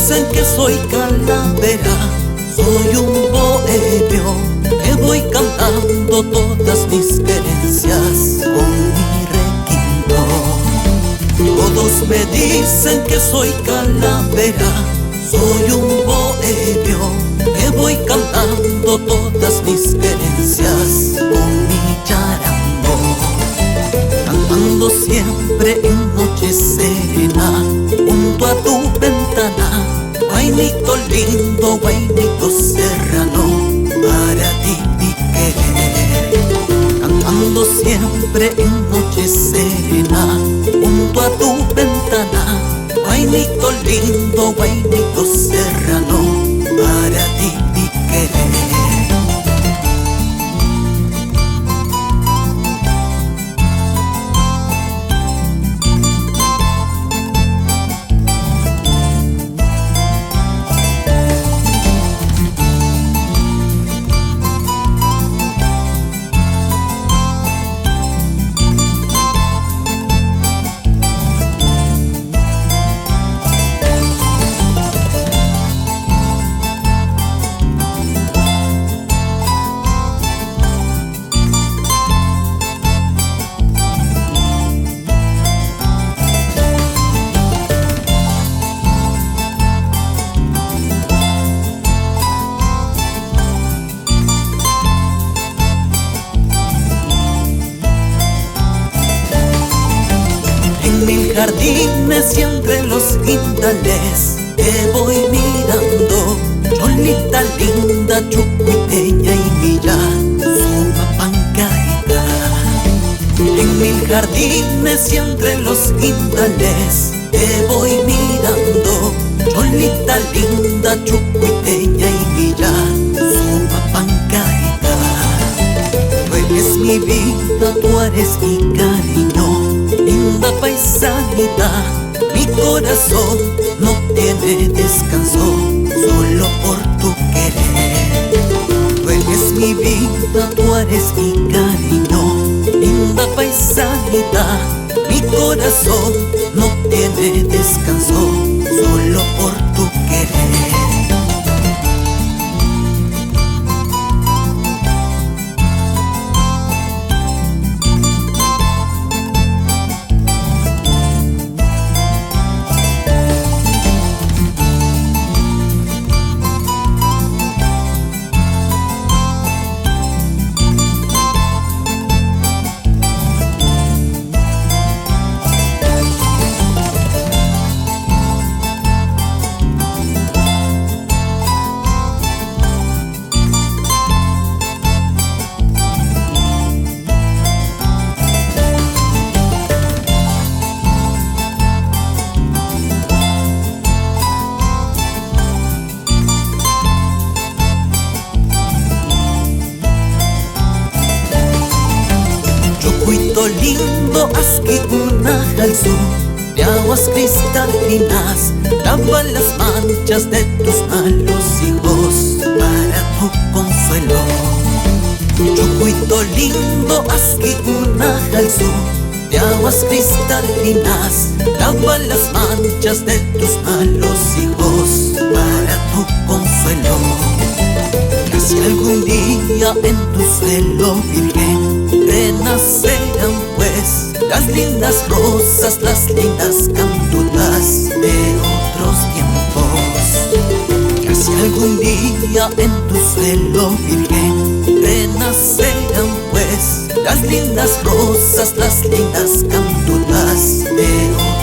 dicen que soy calavera, soy un bohemio que voy cantando todas mis querencias con mi requinto. Todos me dicen que soy calavera, soy un bohemio que voy cantando todas mis querencias con mi charango. Cantando siempre en noche serena junto a tu ventana, guainito lindo, guainito serrano, para ti mi querer. Cantando siempre en noche serena junto a tu ventana, guainito lindo, guainito serrano, para ti mi querer. Mil jardines y entre los guindales te voy mirando, cholita linda, chucuiteña y mira su pancaita. En mil jardines y entre los guindales te voy mirando, cholita linda, chucuiteña y mira su pancaita. Tú eres mi vida, tú eres mi cariño, linda paisanita, mi corazón no tiene descanso solo por tu querer. Tú eres mi vida, tú eres mi cariño, linda paisanita, mi corazón no tiene descanso solo por tu querer. Chucuito lindo, asqui una jalzú de aguas cristalinas, lava las manchas de tus malos hijos para tu consuelo. Chucuito lindo, asqui una jalzú de aguas cristalinas, lava las manchas de tus malos hijos para tu consuelo. Que si algún día en tu suelo, virgen, renacerán pues las lindas rosas, las lindas cantulas de otros tiempos. Que si algún día en tu suelo, virgen, renacerán pues las lindas rosas, las lindas cantulas de otros tiempos.